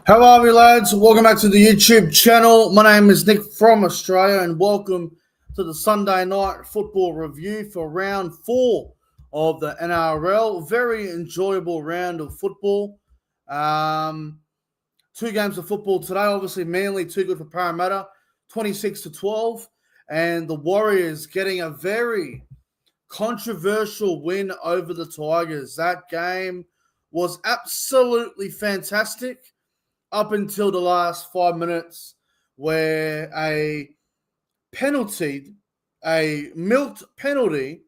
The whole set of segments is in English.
How are we, lads? Welcome back to the YouTube channel. My name is Nick from Australia, and welcome to the Sunday night football review for round 4 of the NRL. Very enjoyable round of football. Um, Two games of football today. Obviously, Manly too good for Parramatta, 26-12, and the Warriors getting a very controversial win over the Tigers. That game was absolutely fantastic up until the last 5 minutes, where penalty, a milked penalty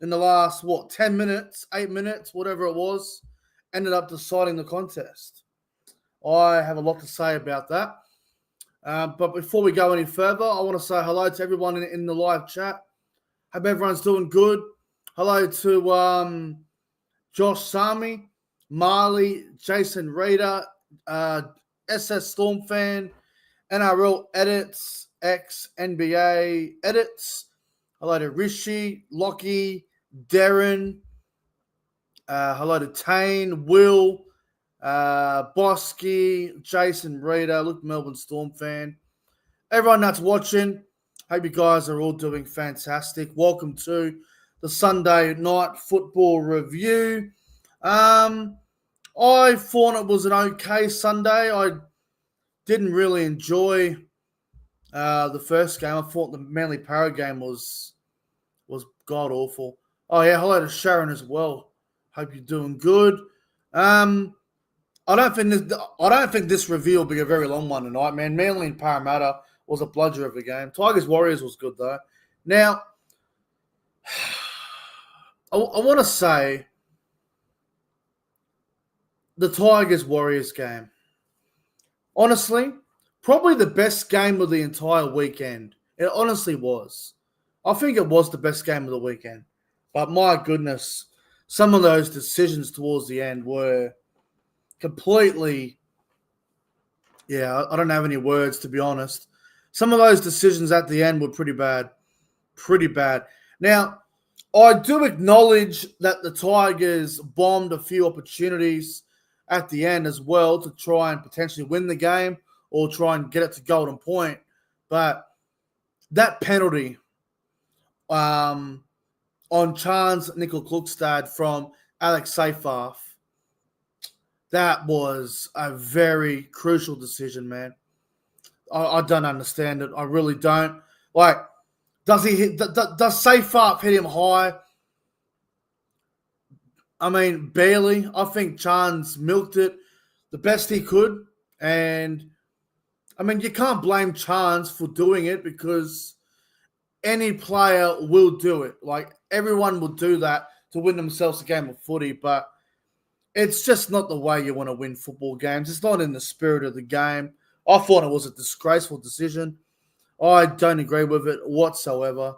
in the last, 10 minutes, 8 minutes, whatever it was, ended up deciding the contest. I have a lot to say about that. But before we go any further, I want to say hello to everyone in the live chat. Hope everyone's doing good. Hello to Josh Sami, Marley, Jason Reader, SS Storm fan, NRL edits, ex NBA edits. Hello to Rishi, Lockie, Darren. Hello to Tane, Will, Bosky, Jason Reader, Luke Melbourne Storm fan. Everyone that's watching, hope you guys are all doing fantastic. Welcome to the Sunday night football review. I thought it was an okay Sunday. I didn't really enjoy the first game. I thought the Manly Para game was god awful. Oh yeah, hello to Sharon as well. Hope you're doing good. I don't think this review will be a very long one tonight, man. Manly and Parramatta was a bludger of a game. Tigers Warriors was good though. Now, I want to say the Tigers Warriors game. Honestly, probably the best game of the entire weekend. It honestly was. I think it was the best game of the weekend. But my goodness, some of those decisions towards the end were completely, I don't have any words, to be honest. Some of those decisions at the end were pretty bad. Pretty bad. Now, I do acknowledge that the Tigers bombed a few opportunities at the end as well to try and potentially win the game or try and get it to golden point. But that penalty on Chance Nickel-Klugstad from Alex Seyfarth, that was a very crucial decision, man. I don't understand it. I really don't. Like, does Seyfarth hit him high? I mean, barely. I think Chance milked it the best he could. And, I mean, you can't blame Chance for doing it because any player will do it. Like, everyone will do that to win themselves a game of footy. But it's just not the way you want to win football games. It's not in the spirit of the game. I thought it was a disgraceful decision. I don't agree with it whatsoever.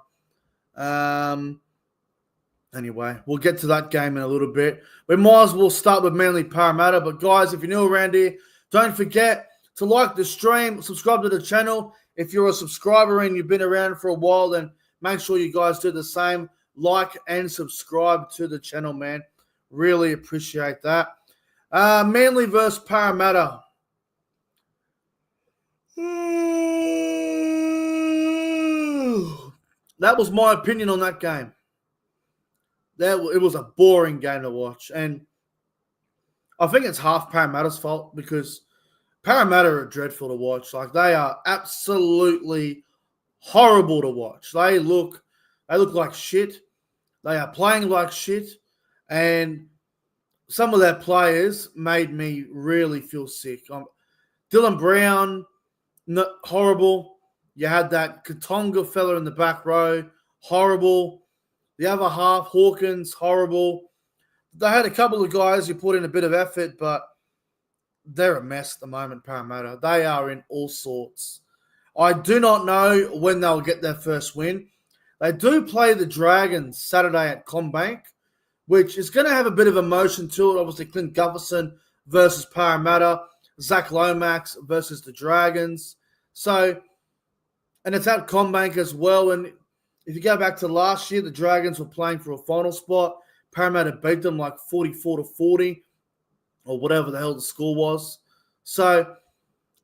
Anyway, we'll get to that game in a little bit. We might as well start with Manly Parramatta. But guys, if you're new around here, don't forget to like the stream, subscribe to the channel. If you're a subscriber and you've been around for a while, then make sure you guys do the same. Like and subscribe to the channel, man. Really appreciate that. Manly versus Parramatta. That was my opinion on that game. It was a boring game to watch. And I think it's half Parramatta's fault because Parramatta are dreadful to watch. Like, they are absolutely horrible to watch. They look like shit. They are playing like shit. And some of their players made me really feel sick. Dylan Brown, horrible. You had that Katonga fella in the back row, horrible. The other half, Hawkins, horrible. They had a couple of guys who put in a bit of effort, but they're a mess at the moment, Parramatta. They are in all sorts. I do not know when they'll get their first win. They do play the Dragons Saturday at CommBank, which is going to have a bit of emotion to it. Obviously, Clint Gutherson versus Parramatta, Zach Lomax versus the Dragons. So, and it's at CommBank as well. And if you go back to last year, the Dragons were playing for a final spot. Parramatta beat them like 44-40 or whatever the hell the score was. So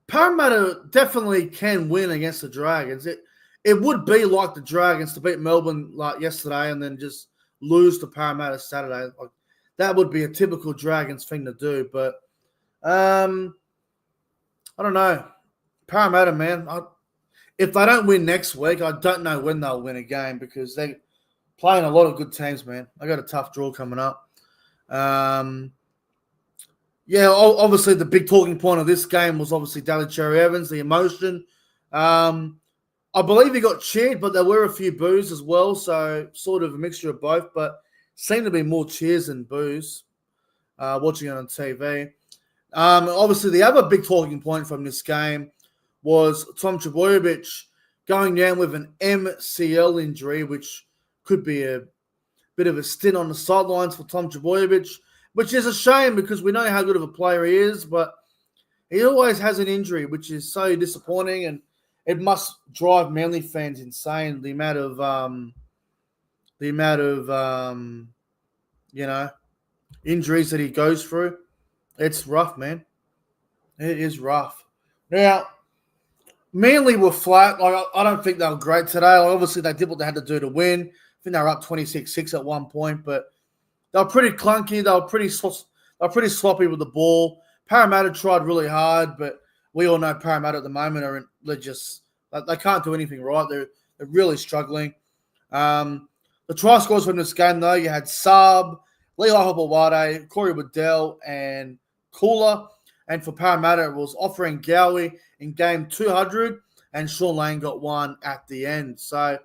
Parramatta definitely can win against the Dragons. It would be like the Dragons to beat Melbourne like yesterday and then just lose to Parramatta Saturday. Like, that would be a typical Dragons thing to do. But I don't know. Parramatta, man. If they don't win next week, I don't know when they'll win a game because they're playing a lot of good teams, man. I got a tough draw coming up. Yeah, obviously the big talking point of this game was obviously Daly Cherry Evans, the emotion. I believe he got cheered, but there were a few boos as well, so sort of a mixture of both, but seemed to be more cheers than boos watching it on TV. Obviously, the other big talking point from this game was Tom Trbojevic going down with an MCL injury, which could be a bit of a stint on the sidelines for Tom Trbojevic, which is a shame because we know how good of a player he is, but he always has an injury, which is so disappointing, and it must drive Manly fans insane. The amount of injuries that he goes through. It's rough, man. It is rough. Now, Manly were flat. Like, I don't think they were great today. Like, obviously, they did what they had to do to win. I think they were up 26-6 at one point, but they were pretty clunky. They were pretty sloppy with the ball. Parramatta tried really hard, but we all know Parramatta at the moment they can't do anything right. They're really struggling. The try scores from this game, though, you had Saab, Lehi Hopewade, Corey Waddell, and Kula. And for Parramatta, it was offering Gowie in game 200, and Sean Lane got one at the end. So,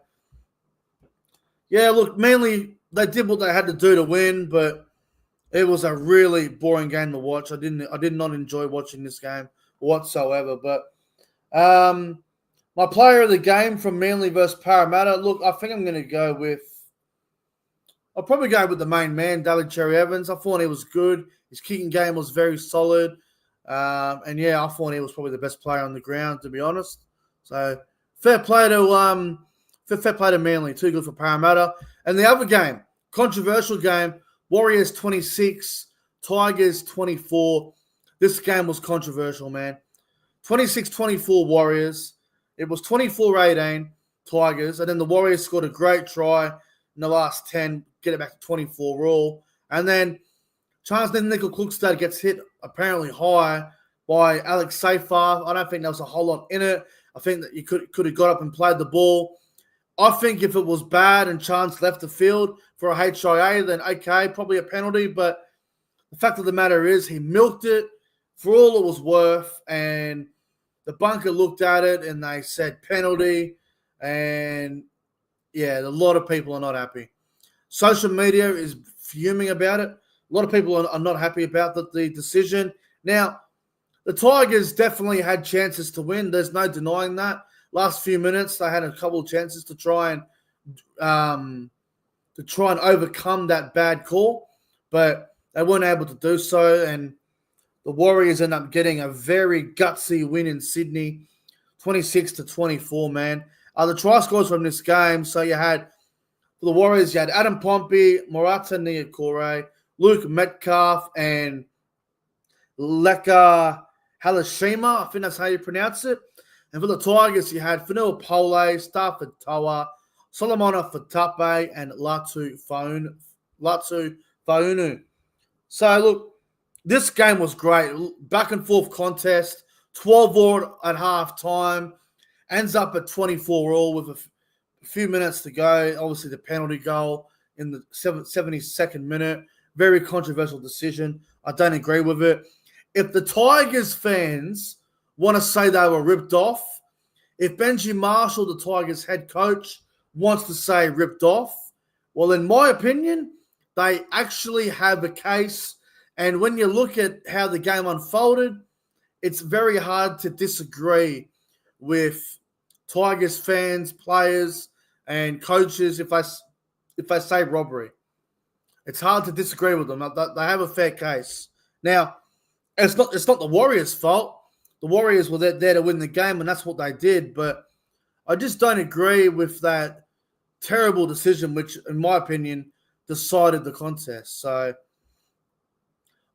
yeah, look, Manly, they did what they had to do to win, but it was a really boring game to watch. I did not enjoy watching this game whatsoever. But my player of the game from Manly versus Parramatta, look, I think I'm going to go with I'll probably go with the main man, Daly Cherry Evans. I thought he was good. His kicking game was very solid. And yeah, I thought he was probably the best player on the ground, to be honest. So fair play to Manly. Too good for Parramatta. And the other game, controversial game, Warriors 26, Tigers 24. This game was controversial, man. 26-24 Warriors. It was 24-18 Tigers. And then the Warriors scored a great try in the last 10, get it back to 24 all. And then Charles Nickel-Klugstad gets hit apparently high by Alex Seyfarth. I don't think there was a whole lot in it. I think that you could have got up and played the ball. I think if it was bad and Chance left the field for a HIA, then okay, probably a penalty. But the fact of the matter is he milked it for all it was worth. And the bunker looked at it and they said penalty. And yeah, a lot of people are not happy. Social media is fuming about it. A lot of people are not happy about the decision. Now, the Tigers definitely had chances to win. There's no denying that. Last few minutes, they had a couple of chances to try and overcome that bad call, but they weren't able to do so. And the Warriors end up getting a very gutsy win in Sydney, 26-24. Man, the try scores from this game. So you had for the Warriors, you had Adam Pompey, Morata Niokore, Luke Metcalf, and Leka Halashima. I think that's how you pronounce it. And for the Tigers, you had Fanua Pole, Stafford Toa, Solomona Fatape, and Latu Faunu. So, look, this game was great. Back and forth contest, 12-all at half time, ends up at 24-all with a few minutes to go. Obviously, the penalty goal in the 72nd minute. Very controversial decision. I don't agree with it. If the Tigers fans want to say they were ripped off, if Benji Marshall, the Tigers head coach, wants to say ripped off, well, in my opinion, they actually have a case. And when you look at how the game unfolded, it's very hard to disagree with Tigers fans, players, and coaches if I say robbery. It's hard to disagree with them. They have a fair case. Now, it's not the Warriors' fault. The Warriors were there to win the game, and that's what they did. But I just don't agree with that terrible decision, which, in my opinion, decided the contest. So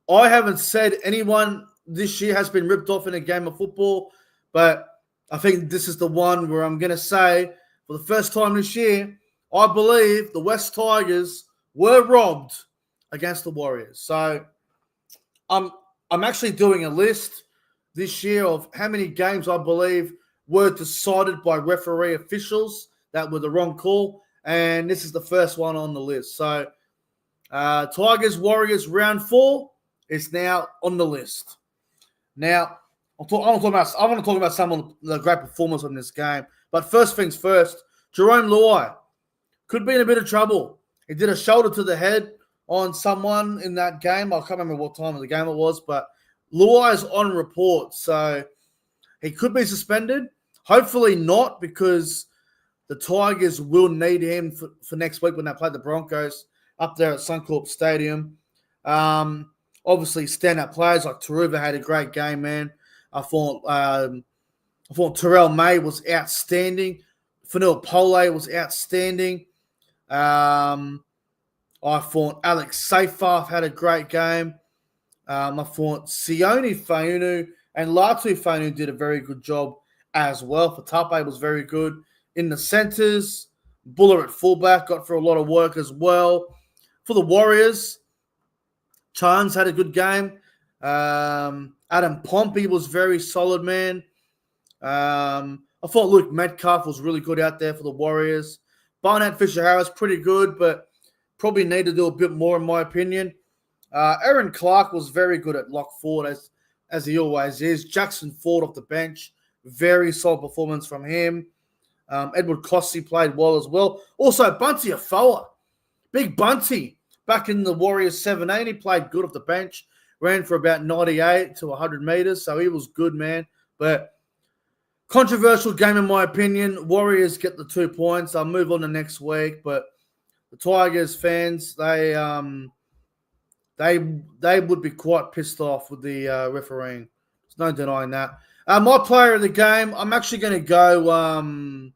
I haven't said anyone this year has been ripped off in a game of football, but I think this is the one where I'm going to say, for the first time this year, I believe the West Tigers were robbed against the Warriors. So I'm actually doing a list this year of how many games I believe were decided by referee officials that were the wrong call, and this is the first one on the list. So Tigers Warriors round 4 is now on the list. Now I want to talk about some of the great performers in this game, but first things first, Jerome Luai could be in a bit of trouble. He did a shoulder to the head on someone in that game. I can't remember what time of the game it was, but Luai is on report, so he could be suspended. Hopefully not, because the Tigers will need him for next week when they play the Broncos up there at Suncorp Stadium. Obviously, stand-up players like Taruva had a great game, man. I thought Terrell May was outstanding. Fanil Pole was outstanding. I thought Alex Seyfarth had a great game. I thought Sione Fainu and Latu Fainu did a very good job as well. Fatape was very good in the centres. Buller at fullback got through a lot of work as well. For the Warriors, Chance had a good game. Adam Pompey was very solid, man. I thought Luke Metcalf was really good out there for the Warriors. Barnett Fisher-Harris, pretty good, but probably need to do a bit more, in my opinion. Aaron Clark was very good at lock forward, as he always is. Jackson Ford off the bench, very solid performance from him. Edward Cossey played well as well. Also, Bunty Afoa, big Bunty, back in the Warriors 17. He played good off the bench, ran for about 98 to 100 meters, so he was good, man. But controversial game, in my opinion. Warriors get the 2 points. I'll move on to next week, but the Tigers fans, they would be quite pissed off with the refereeing. There's no denying that. My player of the game, I'm actually going to go.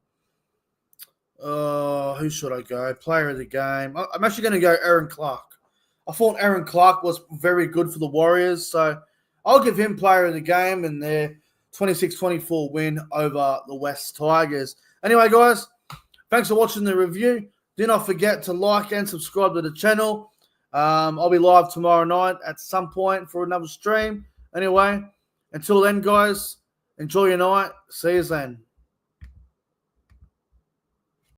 Who should I go? Player of the game. I'm actually going to go Aaron Clark. I thought Aaron Clark was very good for the Warriors, so I'll give him player of the game and their 26-24 win over the West Tigers. Anyway, guys, thanks for watching the review. Do not forget to like and subscribe to the channel. I'll be live tomorrow night at some point for another stream. Anyway, until then, guys, enjoy your night. See you then.